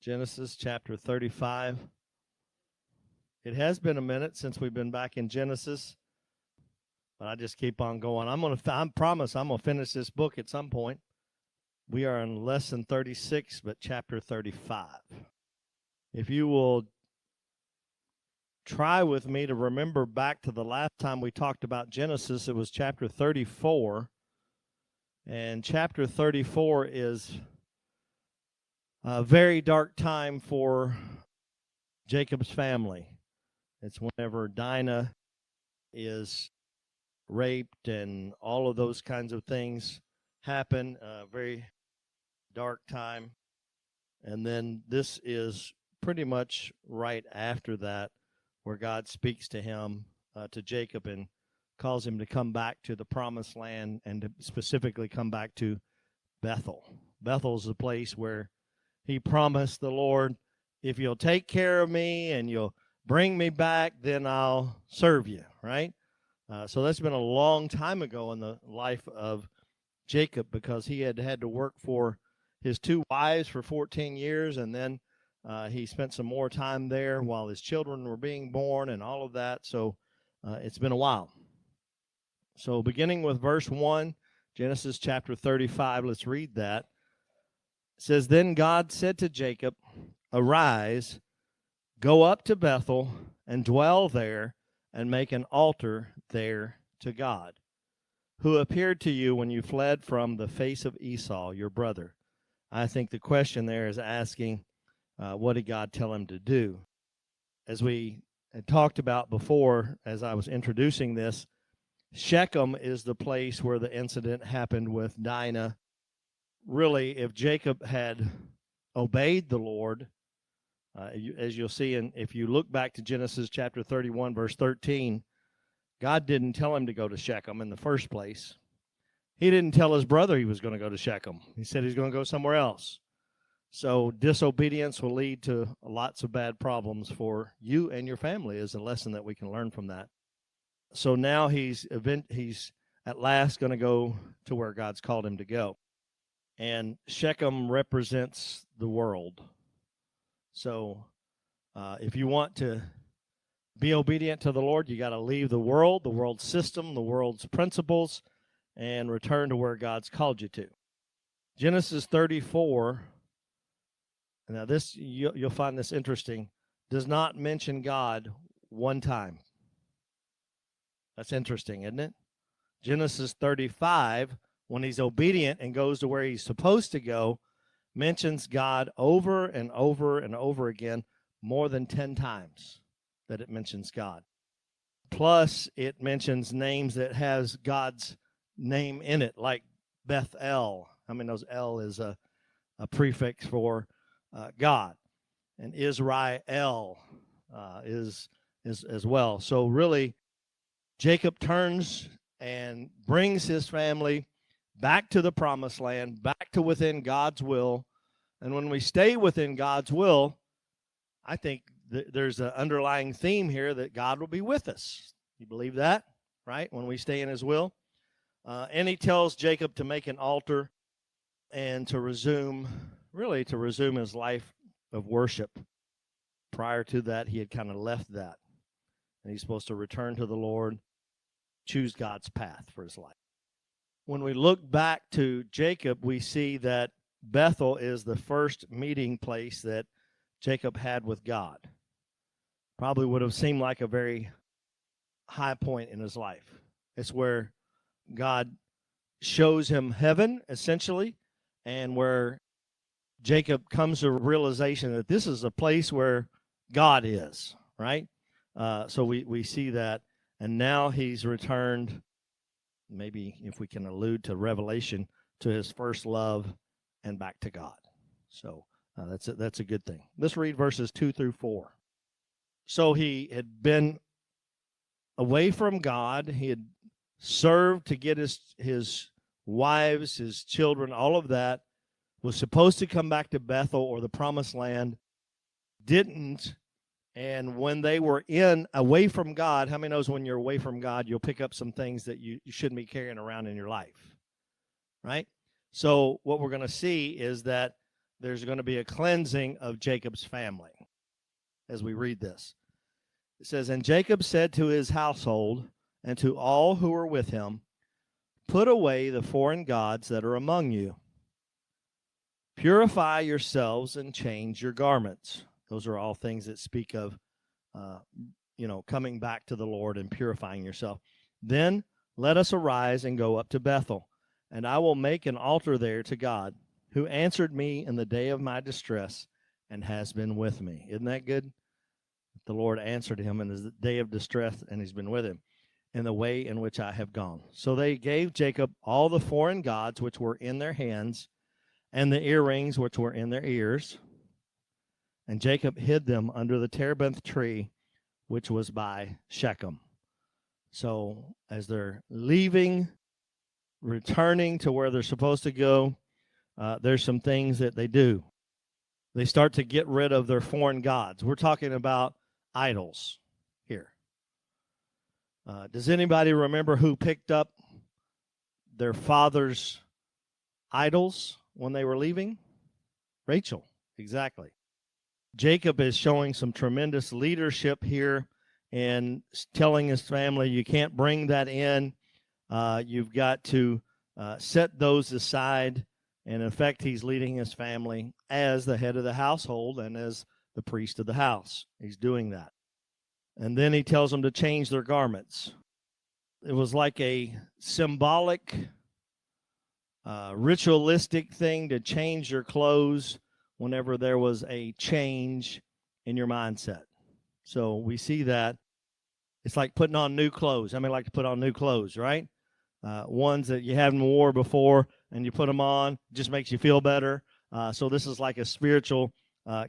Genesis chapter 35. It has been a minute since we've been back in Genesis, but I just keep on going. I promise I'm going to finish this book at some point. We are in lesson 36, but chapter 35. If you will try with me to remember back to the last time we talked about Genesis, it was chapter 34. And chapter 34 is a very dark time for Jacob's family. It's whenever Dinah is raped and all of those kinds of things happen. A very dark time. And then this is pretty much right after that, where God speaks to him, to Jacob, and calls him to come back to the promised land, and to specifically come back to Bethel. Bethel's the place where he promised the Lord, if you'll take care of me and you'll bring me back, then I'll serve you, right? So that's been a long time ago in the life of Jacob, because he had to work for his two wives for 14 years, and then he spent some more time there while his children were being born and all of that. So it's been a while. So beginning with verse 1, Genesis chapter 35, let's read that. It says, Then God said to Jacob, Arise, go up to Bethel, and dwell there, and make an altar there to God, who appeared to you when you fled from the face of Esau, your brother. I think the question there is asking, what did God tell him to do? As we had talked about before, as I was introducing this, Shechem is the place where the incident happened with Dinah. Really, if Jacob had obeyed the Lord, as you'll see, if you look back to Genesis chapter 31, verse 13, God didn't tell him to go to Shechem in the first place. He didn't tell his brother he was going to go to Shechem. He said he's going to go somewhere else. So disobedience will lead to lots of bad problems for you and your family, is a lesson that we can learn from that. So now he's at last going to go to where God's called him to go. And Shechem represents the world. So if you want to be obedient to the Lord, you got to leave the world's system, the world's principles, and return to where God's called you to. Genesis 34, now this, you'll find this interesting, does not mention God one time. That's interesting, isn't it? Genesis 35, when he's obedient and goes to where he's supposed to go, mentions God over and over and over again, more than 10 times that it mentions God. Plus, it mentions names that has God's name in it, like Bethel. I mean, those El is a prefix for God. And Israel is as well. So really, Jacob turns and brings his family back to the promised land, back to within God's will. And when we stay within God's will, I think there's an underlying theme here that God will be with us. You believe that, right? When we stay in his will. And he tells Jacob to make an altar and to resume his life of worship. Prior to that, he had kind of left that. And he's supposed to return to the Lord, choose God's path for his life. When we look back to Jacob, we see that Bethel is the first meeting place that Jacob had with God. Probably would have seemed like a very high point in his life. It's where God shows him heaven, essentially, and where Jacob comes to a realization that this is a place where God is, right? So we see that. And now he's returned, maybe if we can allude to Revelation, to his first love and back to God. So that's a good thing. Let's read verses 2 through 4. So he had been away from God. He had served to get his wives, his children, all of that. Was supposed to come back to Bethel or the promised land. Didn't. And when they were away from God, how many knows when you're away from God, you'll pick up some things that you shouldn't be carrying around in your life, right? So what we're going to see is that there's going to be a cleansing of Jacob's family as we read this. It says, "And Jacob said to his household and to all who were with him, put away the foreign gods that are among you. Purify yourselves and change your garments." Those are all things that speak of, coming back to the Lord and purifying yourself. "Then let us arise and go up to Bethel, and I will make an altar there to God, who answered me in the day of my distress and has been with me." Isn't that good? The Lord answered him in the day of distress, and he's been with him in the way in which I have gone. So they gave Jacob all the foreign gods which were in their hands, and the earrings which were in their ears. And Jacob hid them under the terebinth tree, which was by Shechem. So as they're leaving, returning to where they're supposed to go, there's some things that they do. They start to get rid of their foreign gods. We're talking about idols here. Does anybody remember who picked up their father's idols when they were leaving? Rachel, exactly. Jacob is showing some tremendous leadership here and telling his family, you can't bring that in. You've got to set those aside. And in effect, he's leading his family as the head of the household and as the priest of the house. He's doing that. And then he tells them to change their garments. It was like a symbolic, ritualistic thing to change your clothes whenever there was a change in your mindset. So we see that. It's like putting on new clothes. I mean, like to put on new clothes, right? Ones that you haven't worn before, and you put them on, just makes you feel better. So this is like a spiritual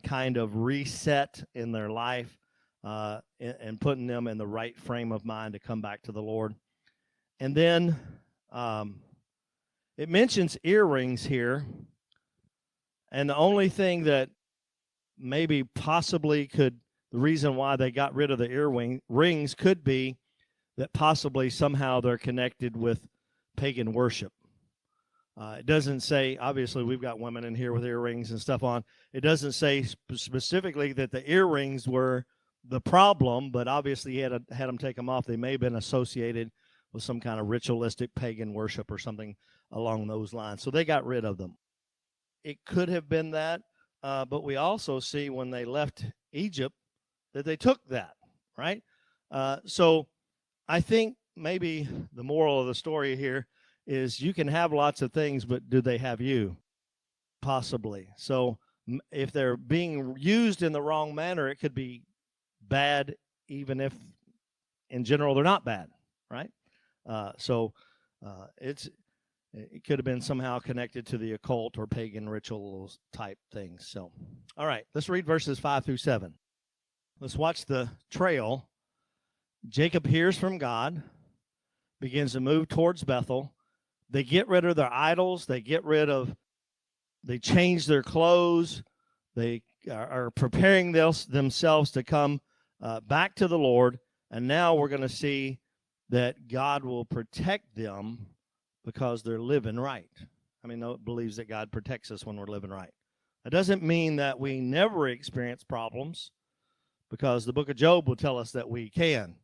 kind of reset in their life and putting them in the right frame of mind to come back to the Lord. And then it mentions earrings here. And the only thing that maybe possibly the reason why they got rid of the rings could be that possibly somehow they're connected with pagan worship. It doesn't say, obviously we've got women in here with earrings and stuff on. It doesn't say specifically that the earrings were the problem, but obviously he had them take them off. They may have been associated with some kind of ritualistic pagan worship or something along those lines. So they got rid of them. It could have been that, but we also see when they left Egypt that they took that, right? So I think maybe the moral of the story here is you can have lots of things, but do they have you? Possibly. So if they're being used in the wrong manner, it could be bad, even if in general they're not bad, right? It could have been somehow connected to the occult or pagan rituals type things. So, all right, let's read verses 5 through 7. Let's watch the trail. Jacob hears from God, begins to move towards Bethel. They get rid of their idols. They change their clothes. They are preparing themselves to come back to the Lord. And now we're going to see that God will protect them because they're living right. I mean, no one believes that God protects us when we're living right. That doesn't mean that we never experience problems, because the book of Job will tell us that we can.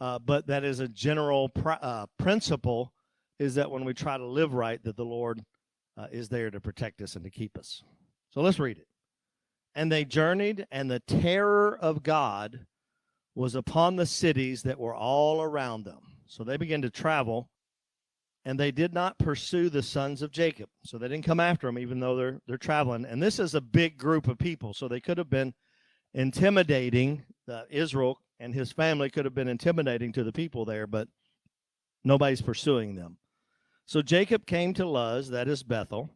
But that is a general principle, is that when we try to live right, that the Lord is there to protect us and to keep us. So let's read it. "And they journeyed, and the terror of God was upon the cities that were all around them." So they began to travel, and they did not pursue the sons of Jacob. So they didn't come after them, even though they're traveling. And this is a big group of people, so they could have been intimidating. Israel and his family could have been intimidating to the people there, but nobody's pursuing them. "So Jacob came to Luz," that is Bethel,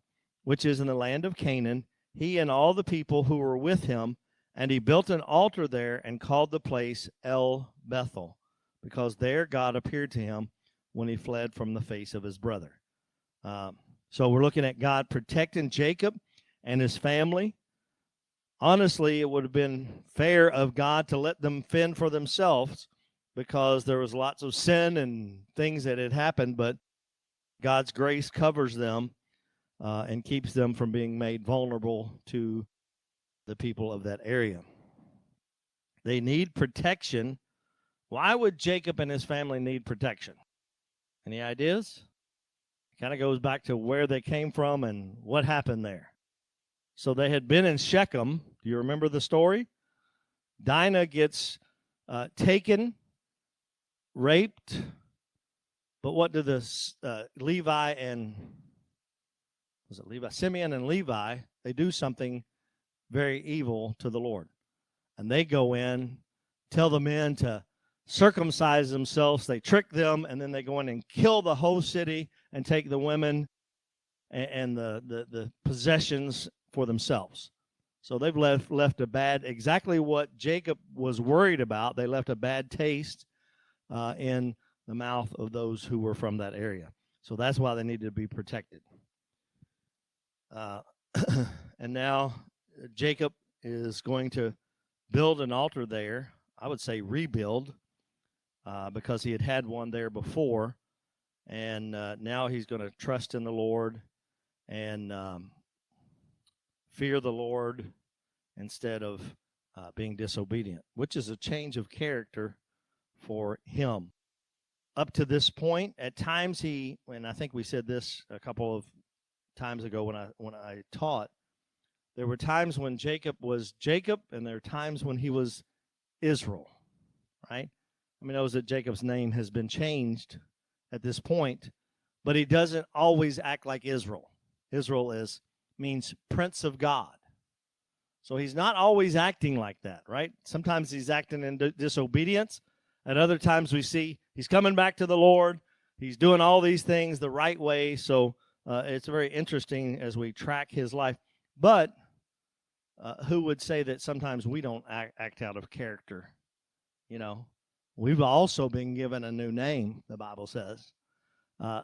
"which is in the land of Canaan, he and all the people who were with him, and he built an altar there and called the place El Bethel, because there God appeared to him when he fled from the face of his brother." So we're looking at God protecting Jacob and his family. Honestly, it would have been fair of God to let them fend for themselves, because there was lots of sin and things that had happened, but God's grace covers them. and keeps them from being made vulnerable to the people of that area. They need protection. Why would Jacob and his family need protection? Any ideas? Kind of goes back to where they came from and what happened there. So they had been in Shechem. Do you remember the story? Dinah gets taken, raped, but what do the Levi and was it Levi? Simeon and Levi, they do something very evil to the Lord. And they go in, tell the men to circumcise themselves. They trick them, and then they go in and kill the whole city and take the women and the possessions for themselves. So they've left a bad, exactly what Jacob was worried about. They left a bad taste in the mouth of those who were from that area. So that's why they needed to be protected. And now Jacob is going to build an altar there. I would say rebuild, because he had one there before. And now he's going to trust in the Lord and fear the Lord instead of being disobedient, which is a change of character for him. Up to this point, at times and I think we said this a couple of times ago when I taught, there were times when Jacob was Jacob, and there are times when he was Israel, right? I mean, knows that Jacob's name has been changed at this point, but he doesn't always act like Israel. Israel means Prince of God. So he's not always acting like that, right? Sometimes he's acting in disobedience. At other times we see he's coming back to the Lord. He's doing all these things the right way. So it's very interesting as we track his life. But who would say that sometimes we don't act out of character? You know, we've also been given a new name, the Bible says.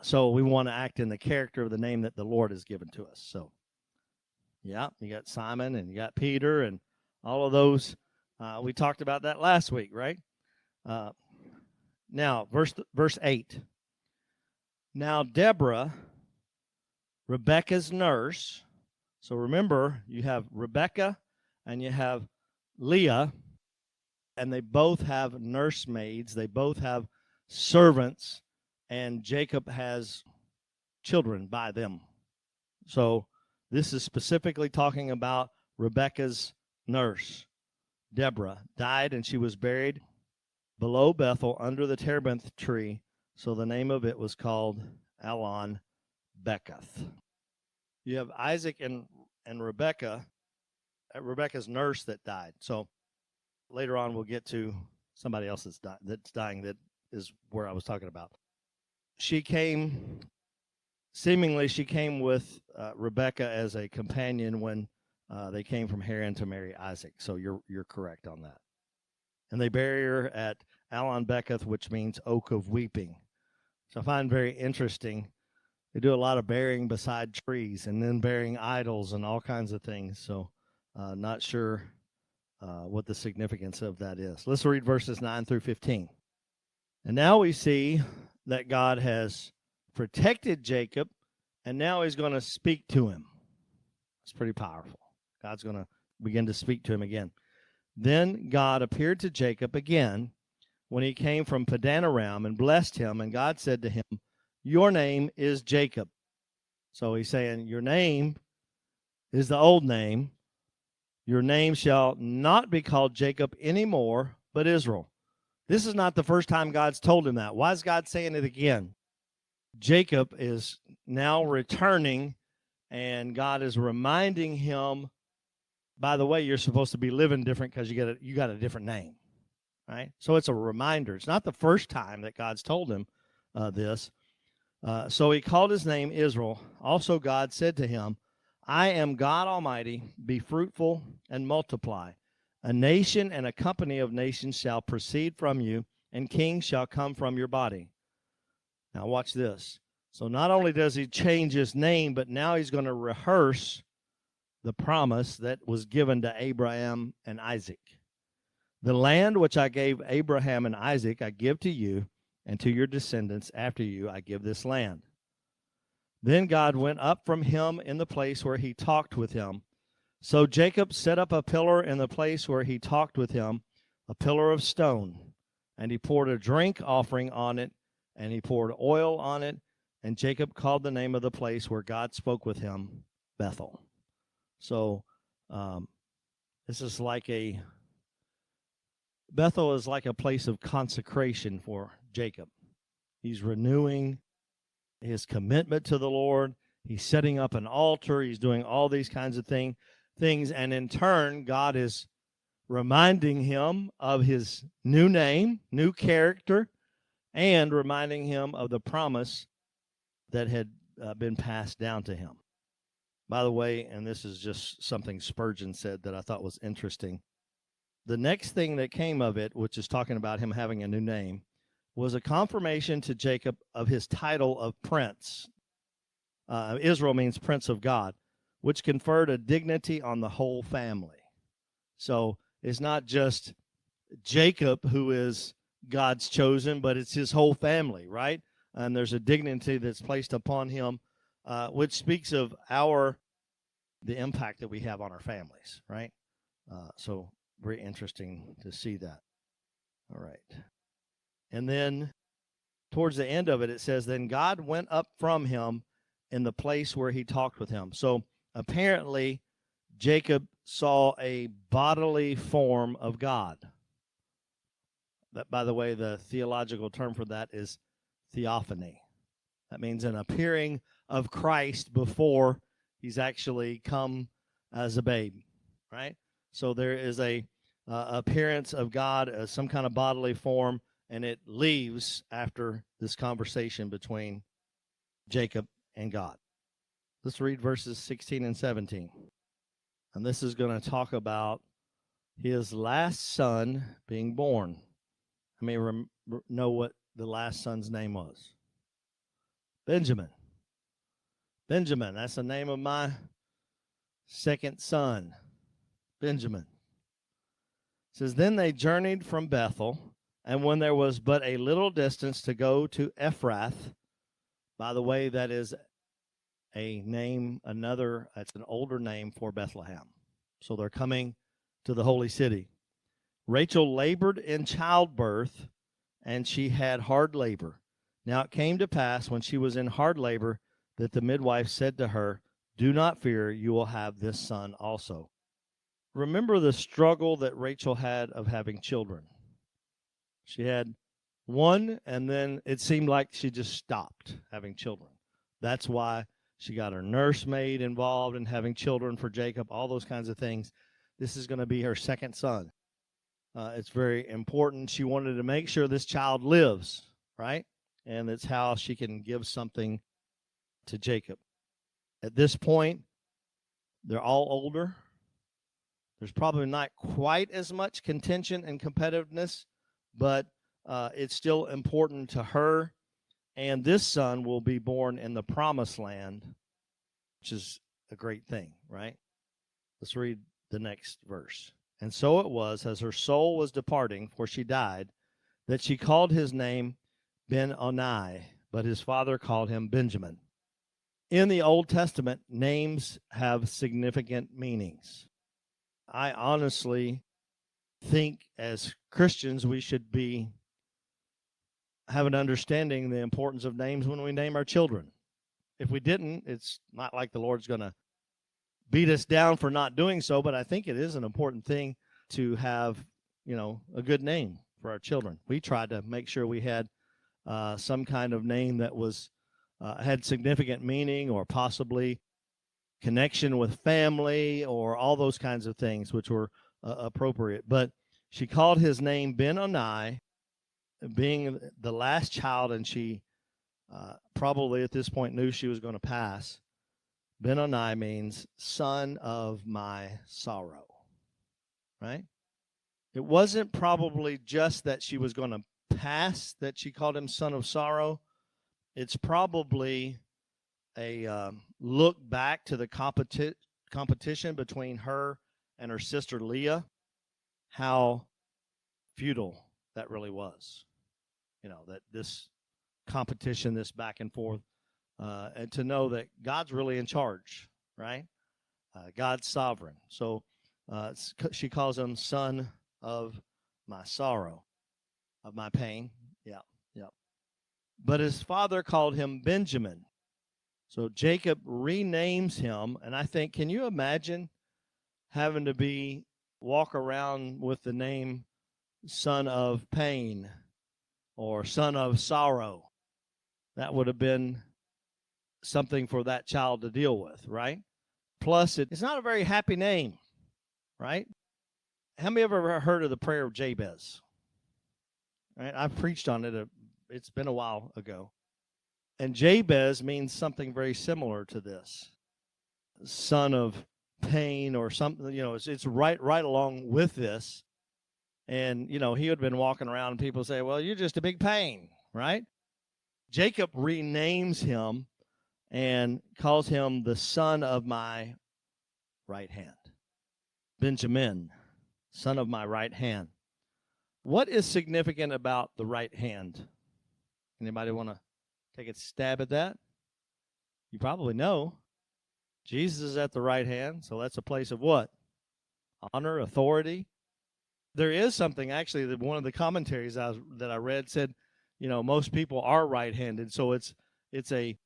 So we want to act in the character of the name that the Lord has given to us. So, yeah, you got Simon and you got Peter and all of those. We talked about that last week, right? Now, verse 8. Now, Deborah, Rebekah's nurse. So remember, you have Rebekah and you have Leah, and they both have nursemaids. They both have servants, and Jacob has children by them. So this is specifically talking about Rebekah's nurse. Deborah died, and she was buried below Bethel under the terebinth tree. So the name of it was called Allon Bechoth. You have Isaac and Rebekah, Rebekah's nurse that died. So later on we'll get to somebody else that's dying. That is where I was talking about. Seemingly she came with Rebekah as a companion when they came from Haran to marry Isaac. So you're correct on that. And they bury her at Allon Bechoth, which means oak of weeping. So I find very interesting. They do a lot of burying beside trees and then burying idols and all kinds of things. So not sure what the significance of that is. Let's read verses 9 through 15. And now we see that God has protected Jacob, and now he's going to speak to him. It's pretty powerful. God's going to begin to speak to him again. Then God appeared to Jacob again when he came from Padan Aram and blessed him, and God said to him, "Your name is Jacob." So he's saying, your name is the old name. Your name shall not be called Jacob anymore, but Israel. This is not the first time God's told him that. Why is God saying it again? Jacob is now returning, and God is reminding him, by the way, you're supposed to be living different because you got a different name, right? So it's a reminder. It's not the first time that God's told him this. So he called his name Israel. Also God said to him, "I am God Almighty. Be fruitful and multiply. A nation and a company of nations shall proceed from you, and kings shall come from your body." Now watch this. So not only does he change his name, but now he's going to rehearse the promise that was given to Abraham and Isaac. "The land which I gave Abraham and Isaac I give to you, and to your descendants after you I give this land. Then God went up from him in the place where he talked with him. So Jacob set up a pillar in the place where he talked with him, a pillar of stone. And he poured a drink offering on it, and he poured oil on it. And Jacob called the name of the place where God spoke with him, Bethel. So this is like Bethel is like a place of consecration for Jacob. He's renewing his commitment to the Lord. He's setting up an altar. He's doing all these kinds of things. And in turn, God is reminding him of his new name, new character, and reminding him of the promise that had been passed down to him. By the way, and this is just something Spurgeon said that I thought was interesting. The next thing that came of it, which is talking about him having a new name, was a confirmation to Jacob of his title of prince. Israel means prince of God, which conferred a dignity on the whole family. So it's not just Jacob who is God's chosen, but it's his whole family, right? And there's a dignity that's placed upon him, which speaks of the impact that we have on our families, right? So very interesting to see that. All right. And then towards the end of it, it says, then God went up from him in the place where he talked with him. So apparently, Jacob saw a bodily form of God. That, by the way, the theological term for that is theophany. That means an appearing of Christ before he's actually come as a babe, right? So there is a appearance of God as some kind of bodily form, and it leaves after this conversation between Jacob and God. Let's read verses 16 and 17. And this is going to talk about his last son being born. I mean, know what the last son's name was. Benjamin. Benjamin, that's the name of my second son, Benjamin. It says, then they journeyed from Bethel, and when there was but a little distance to go to Ephrath, by the way, that is it's an older name for Bethlehem. So they're coming to the holy city. Rachel labored in childbirth, and she had hard labor. Now it came to pass when she was in hard labor that the midwife said to her, do not fear, you will have this son also. Remember the struggle that Rachel had of having children. She had one, and then it seemed like she just stopped having children. That's why she got her nursemaid involved in having children for Jacob, all those kinds of things. This is going to be her second son. It's very important. She wanted to make sure this child lives, right? And it's how she can give something to Jacob. At this point, they're all older. There's probably not quite as much contention and competitiveness, but it's still important to her. And this son will be born in the promised land, which is a great thing, right? Let's read the next verse. And so it was, as her soul was departing, for she died, that she called his name Ben-Oni, but his father called him Benjamin. In the Old Testament, names have significant meanings. I honestly think as Christians we should have an understanding the importance of names when we name our children. If we didn't, it's not like the Lord's going to beat us down for not doing so, but I think it is an important thing to have, a good name for our children. We tried to make sure we had some kind of name that was had significant meaning or possibly connection with family or all those kinds of things, which were appropriate. But she called his name Ben-Oni, being the last child, and she probably at this point knew she was going to pass. Ben-Oni means son of my sorrow, right? It wasn't probably just that she was going to pass that she called him son of sorrow. It's probably a look back to the competition between her and her sister Leah, how futile that really was. That this competition, this back and forth and to know that God's really in charge, right? God's sovereign. So she calls him son of my sorrow, of my pain. Yeah, yeah. But his father called him Benjamin. So Jacob renames him. And I think, can you imagine having to walk around with the name son of pain or son of sorrow? That would have been something for that child to deal with, right? Plus, it's not a very happy name, right? How many have ever heard of the prayer of Jabez? Right? I've preached on it. It's been a while ago. And Jabez means something very similar to this. Son of pain or something, it's right along with this. And, he had been walking around and people say, well, you're just a big pain, right? Jacob renames him and calls him the son of my right hand. Benjamin, son of my right hand. What is significant about the right hand? Anybody want to take a stab at that? You probably know. Jesus is at the right hand, so that's a place of what? Honor, authority. There is something, actually, that one of the commentaries that I read said, most people are right-handed, so it's a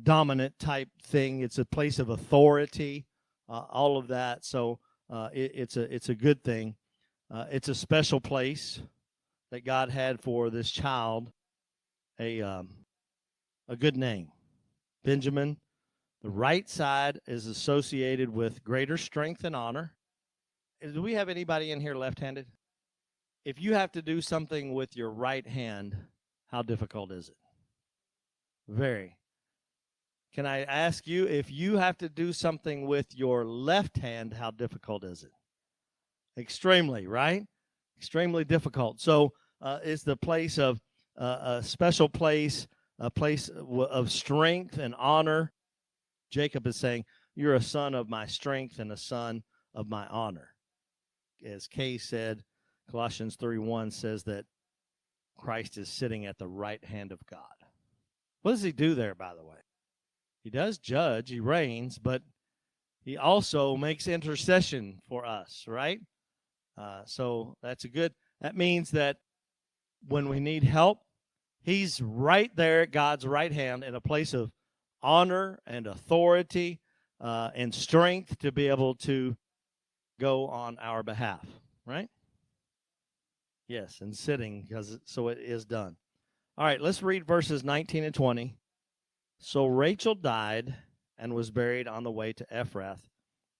dominant type thing. It's a place of authority, all of that. So it's a good thing. It's a special place that God had for this child, a good name. Benjamin. The right side is associated with greater strength and honor. Do we have anybody in here left-handed? If you have to do something with your right hand, how difficult is it? Very. Can I ask you, if you have to do something with your left hand, how difficult is it? Extremely, right? Extremely difficult. So it's the place of a special place, a place of strength and honor. Jacob is saying, you're a son of my strength and a son of my honor. As Kay said, Colossians 3:1 says that Christ is sitting at the right hand of God. What does he do there, by the way? He does judge, he reigns, but he also makes intercession for us, right? So that means that when we need help, he's right there at God's right hand in a place of honor and authority and strength to be able to go on our behalf, right? Yes, and sitting, so it is done. All right, let's read verses 19 and 20. So Rachel died and was buried on the way to Ephrath,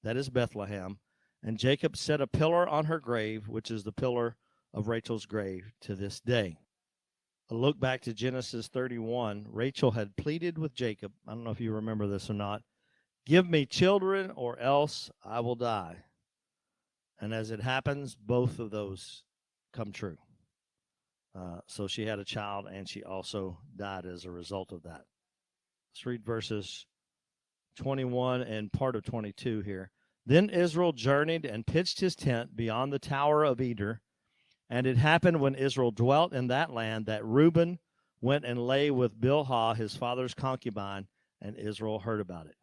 that is Bethlehem, and Jacob set a pillar on her grave, which is the pillar of Rachel's grave to this day. A look back to Genesis 31, Rachel had pleaded with Jacob, I don't know if you remember this or not, give me children or else I will die. And as it happens, both of those come true. So she had a child and she also died as a result of that. Let's read verses 21 and part of 22 here. Then Israel journeyed and pitched his tent beyond the tower of Eder. And it happened when Israel dwelt in that land that Reuben went and lay with Bilhah, his father's concubine, and Israel heard about it.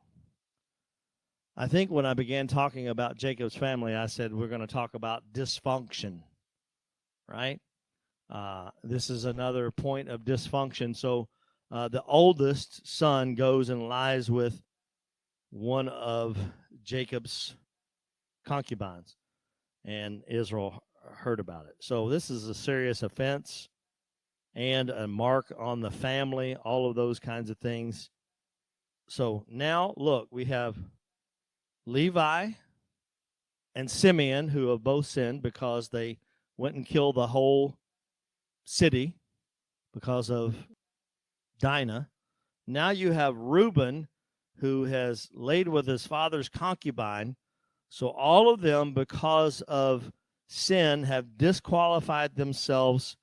I think when I began talking about Jacob's family, I said we're going to talk about dysfunction, right? This is another point of dysfunction. So the oldest son goes and lies with one of Jacob's concubines, and Israel heard about it. So this is a serious offense and a mark on the family, all of those kinds of things. So now, look, we have Levi and Simeon, who have both sinned because they went and killed the whole city because of Dinah. Now you have Reuben, who has laid with his father's concubine. So all of them, because of sin, have disqualified themselves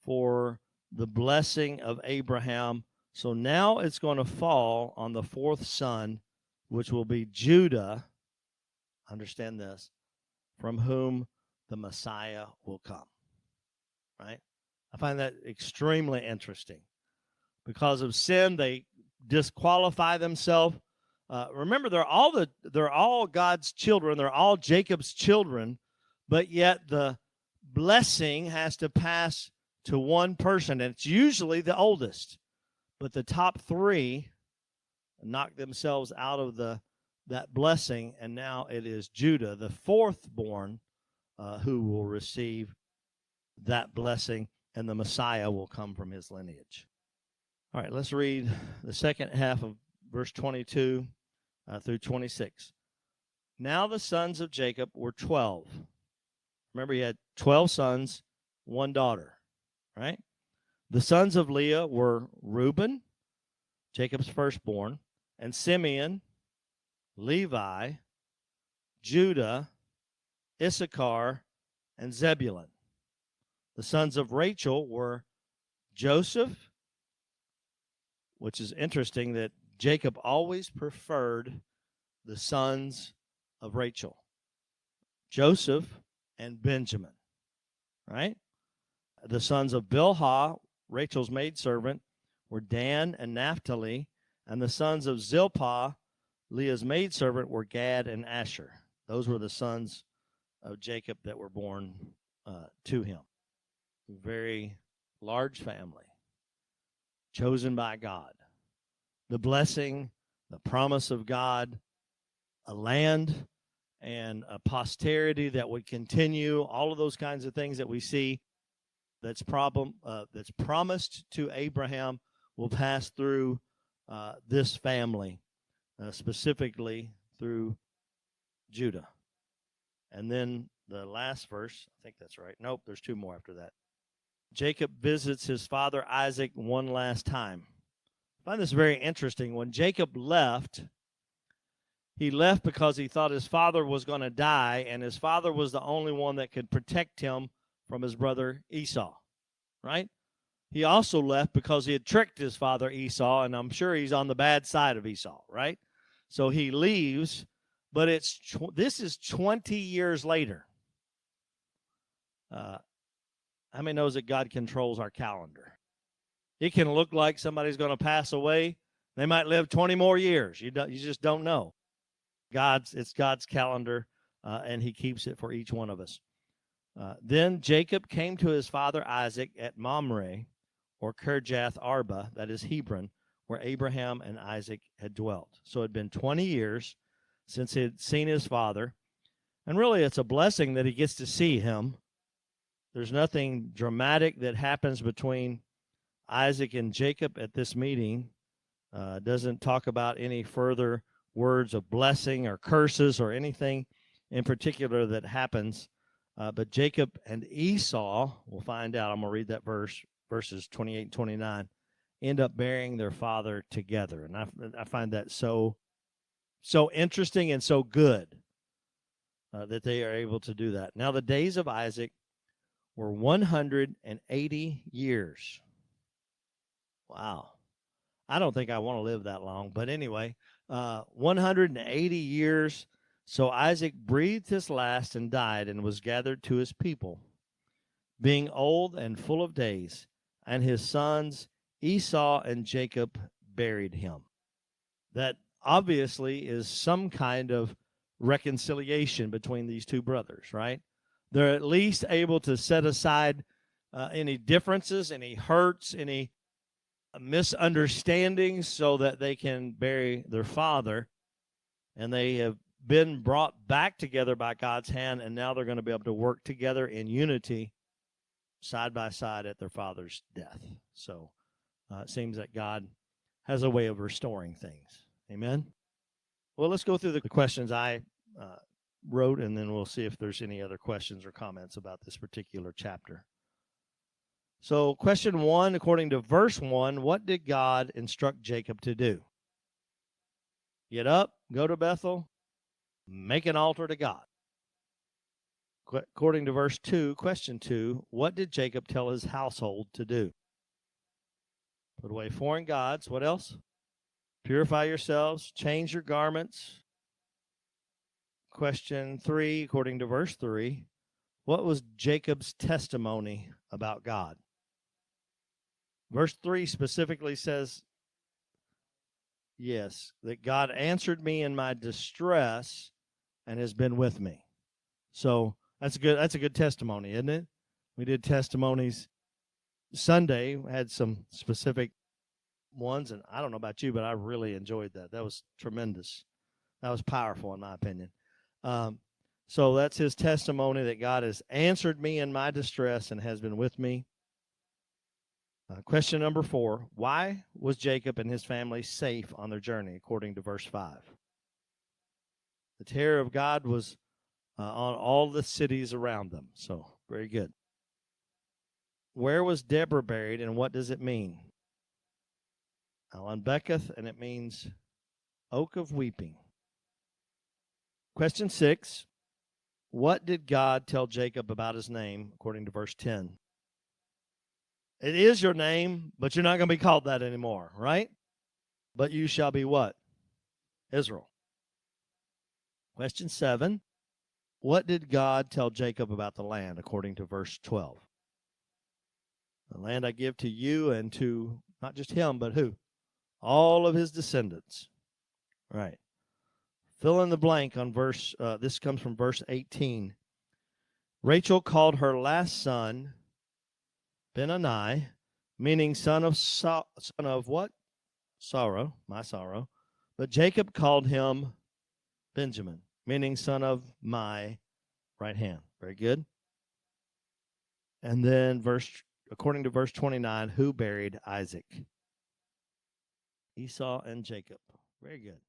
for the blessing of Abraham. So now it's going to fall on the fourth son, which will be Judah. Understand this, from whom the Messiah will come. Right? I find that extremely interesting. Because of sin, they disqualify themselves. Remember, they're all God's children. They're all Jacob's children, but yet the blessing has to pass to one person, and it's usually the oldest. But the top three knock themselves out of that blessing, and now it is Judah, the fourth born, who will receive that blessing, and the Messiah will come from his lineage. All right, let's read the second half of verse 22 through 26. Now the sons of Jacob were 12. Remember, he had 12 sons, one daughter, right? The sons of Leah were Reuben, Jacob's firstborn, and Simeon, Levi, Judah, Issachar, and Zebulun. The sons of Rachel were Joseph, which is interesting that Jacob always preferred the sons of Rachel, Joseph and Benjamin, right? The sons of Bilhah, Rachel's maidservant, were Dan and Naphtali, and the sons of Zilpah, Leah's maidservant, were Gad and Asher. Those were the sons of Jacob that were born to him. Very large family, chosen by God. The blessing, the promise of God, a land, and a posterity that would continue, all of those kinds of things that we see that's promised to Abraham will pass through this family, specifically through Judah. And then the last verse, I think that's right. Nope, there's two more after that. Jacob visits his father Isaac one last time. I find this very interesting. When Jacob left, he left because he thought his father was going to die, and his father was the only one that could protect him from his brother Esau, right? He also left because he had tricked his father Esau, and I'm sure he's on the bad side of Esau, right? So he leaves, but this is 20 years later. How many knows that God controls our calendar? It can look like somebody's going to pass away. They might live 20 more years. You just don't know. It's God's calendar, and he keeps it for each one of us. Then Jacob came to his father Isaac at Mamre, or Kirjath Arba, that is Hebron, where Abraham and Isaac had dwelt. So it had been 20 years since he had seen his father. And really, it's a blessing that he gets to see him. There's nothing dramatic that happens between Isaac and Jacob at this meeting. Doesn't talk about any further words of blessing or curses or anything in particular that happens. But Jacob and Esau, we'll find out, I'm going to read that verses 28 and 29, end up burying their father together. And I find that so interesting and so good that they are able to do that. Now the days of Isaac were 180 years. Wow. I don't think I want to live that long. But anyway, 180 years. So Isaac breathed his last and died and was gathered to his people, being old and full of days. And his sons Esau and Jacob buried him. That obviously is some kind of reconciliation between these two brothers, right? They're at least able to set aside any differences, any hurts, any misunderstandings so that they can bury their father. And they have been brought back together by God's hand, and now they're going to be able to work together in unity side by side at their father's death. So it seems that God has a way of restoring things. Amen? Well, let's go through the questions I wrote, and then we'll see if there's any other questions or comments about this particular chapter. So question 1, according to verse 1, what did God instruct Jacob to do? Get up, go to Bethel, make an altar to God. According to verse 2, question 2, what did Jacob tell his household to do? Put away foreign gods. What else? Purify yourselves, change your garments. Question 3, according to verse 3, what was Jacob's testimony about God? Verse 3 specifically says Yes, that God answered me in my distress and has been with me. So that's a good testimony, isn't it? We did testimonies Sunday, had some specific ones, and I don't know about you, but I really enjoyed that. That was tremendous. That was powerful, in my opinion. Um, so that's his testimony that God has answered me in my distress and has been with me. Question number 4. Why was Jacob and his family safe on their journey, according to verse 5? The terror of God was on all the cities around them. So, very good. Where was Deborah buried, and what does it mean? Beccath, and it means oak of weeping. Question 6. What did God tell Jacob about his name, according to verse 10? It is your name, but you're not going to be called that anymore, right? But you shall be what? Israel. Question 7. What did God tell Jacob about the land, according to verse 12? The land I give to you and to not just him, but who? All of his descendants. Right. Fill in the blank on this comes from verse 18. Rachel called her last son Ben-Ani, meaning son of what? Sorrow, my sorrow. But Jacob called him Benjamin, meaning son of my right hand. Very good. And then according to verse 29, who buried Isaac? Esau and Jacob. Very good.